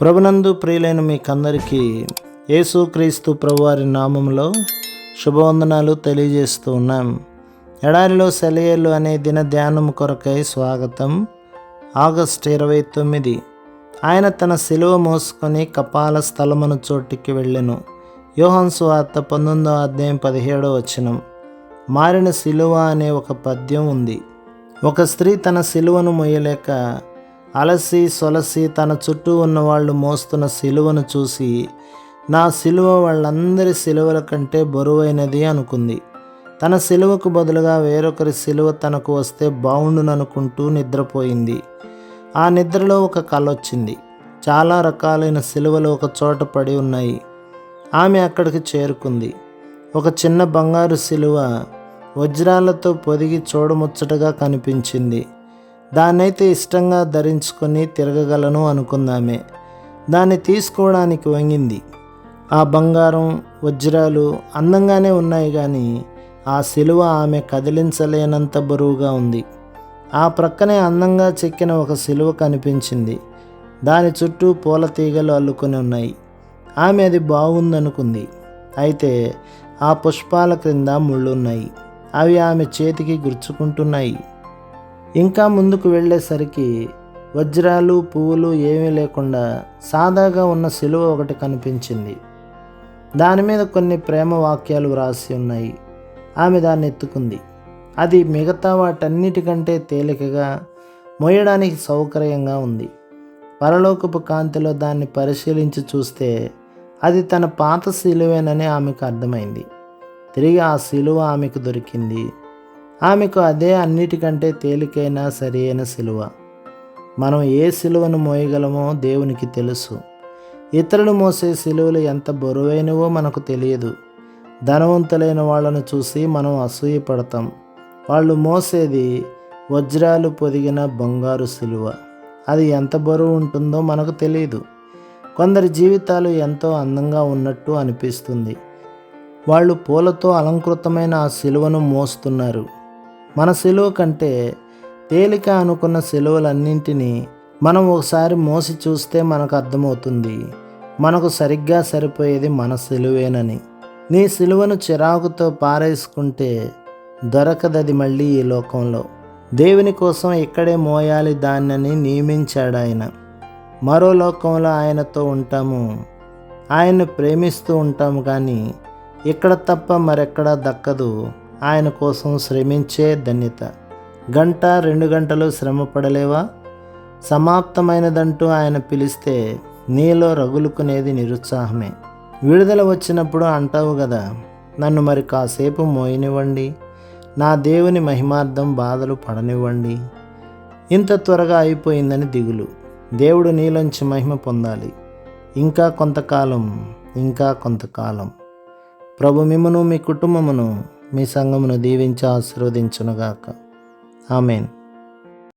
ప్రభునందు ప్రియులైన మీకందరికీ యేసుక్రీస్తు ప్రభువారి నామములో శుభవందనాలు తెలియజేస్తూ ఉన్నాం. ఎడారిలో సెలయేళ్ళు అనే దిన ధ్యానం కొరకై స్వాగతం. ఆగస్టు 29. ఆయన తన శిలువ మోసుకొని కపాల స్థలమును చోటికి వెళ్ళెను. యోహాను సువార్త 19:17. మారిన శిలువ అనే ఒక పద్యం ఉంది. ఒక స్త్రీ తన శిలువను మొయ్యలేక అలసి సొలసి తన చుట్టూ ఉన్న వాళ్ళు మోస్తున్న శిలువను చూసి, నా శిలువ వాళ్ళందరి శిలువల కంటే బరువైనది అనుకుంది. తన శిలువకు బదులుగా వేరొకరి శిలువ తనకు వస్తే బావుండుననుకుంటూ నిద్రపోయింది. ఆ నిద్రలో ఒక కల వచ్చింది. చాలా రకాలైన శిలువలు ఒక చోట పడి ఉన్నాయి. ఆమె అక్కడికి చేరుకుంది. ఒక చిన్న బంగారు శిలువ వజ్రాలతో పొదిగి చూడముచ్చటగా కనిపించింది. దాన్నైతే ఇష్టంగా ధరించుకొని తిరగగలను అనుకుందామే. దాన్ని తీసుకోవడానికి వంగింది. ఆ బంగారం వజ్రాలు అందంగానే ఉన్నాయి, కానీ ఆ శిలువ ఆమె కదిలించలేనంత బరువుగా ఉంది. ఆ ప్రక్కనే అందంగా చెక్కిన ఒక శిలువ కనిపించింది. దాని చుట్టూ పూల తీగలు అల్లుకొని ఉన్నాయి. ఆమె అది బాగుందనుకుంది. అయితే ఆ పుష్పాల క్రింద ముళ్ళున్నాయి. అవి ఆమె చేతికి గుచ్చుకుంటున్నాయి. ఇంకా ముందుకు వెళ్ళేసరికి వజ్రాలు పువ్వులు ఏమీ లేకుండా సాదాగా ఉన్న శిలువ ఒకటి కనిపించింది. దాని మీద కొన్ని ప్రేమ వాక్యాలు వ్రాసి ఉన్నాయి. ఆమె దాన్ని ఎత్తుకుంది. అది మిగతా వాటన్నిటికంటే తేలికగా మోయడానికి సౌకర్యంగా ఉంది. పరలోకపు కాంతిలో దాన్ని పరిశీలించి చూస్తే అది తన పాత శిలువేనని ఆమెకు అర్థమైంది. తిరిగి ఆ శిలువ ఆమెకు దొరికింది. ఆమెకు అదే అన్నిటికంటే తేలికైన సరి అయిన శిలువ. మనం ఏ శిలువను మోయగలమో దేవునికి తెలుసు. ఇతరులు మోసే శిలువలు ఎంత బరువైనవో మనకు తెలియదు. ధనవంతులైన వాళ్ళను చూసి మనం అసూయపడతాం. వాళ్ళు మోసేది వజ్రాలు పొదిగిన బంగారు శిలువ. అది ఎంత బరువు ఉంటుందో మనకు తెలియదు. కొందరి జీవితాలు ఎంతో అందంగా ఉన్నట్టు అనిపిస్తుంది. వాళ్ళు పూలతో అలంకృతమైన ఆ శిలువను మోస్తున్నారు. మన శిలువ కంటే తేలిక అనుకున్న శిలువలన్నింటినీ మనం ఒకసారి మోసి చూస్తే మనకు అర్థమవుతుంది, మనకు సరిగ్గా సరిపోయేది మన శిలువేనని. నీ శిలువను చిరాకుతో పారేసుకుంటే దొరకదది మళ్ళీ ఈ లోకంలో. దేవుని కోసం ఇక్కడే మోయాలి దాన్నని నియమించాడు ఆయన. మరో లోకంలో ఆయనతో ఉంటాము, ఆయన్ను ప్రేమిస్తూ ఉంటాము, కానీ ఇక్కడ తప్ప మరెక్కడా దక్కదు ఆయన కోసం శ్రమించే ధన్యత. 1-2 గంటలు శ్రమ పడలేవా? సమాప్తమైనదంటూ ఆయన పిలిస్తే నీలో రగులుకునేది నిరుత్సాహమే. విడుదల వచ్చినప్పుడు అంటావు కదా, నన్ను మరి కాసేపు మోయనివ్వండి, నా దేవుని మహిమార్థం బాధలు పడనివ్వండి. ఇంత త్వరగా అయిపోయిందని దిగులు. దేవుడు నీలోంచి మహిమ పొందాలి. ఇంకా కొంతకాలం. ప్రభు మిమ్మును, మీ కుటుంబమును, మీ సంఘమును దీవించి ఆశీర్వదించునుగాక. ఆమేన్.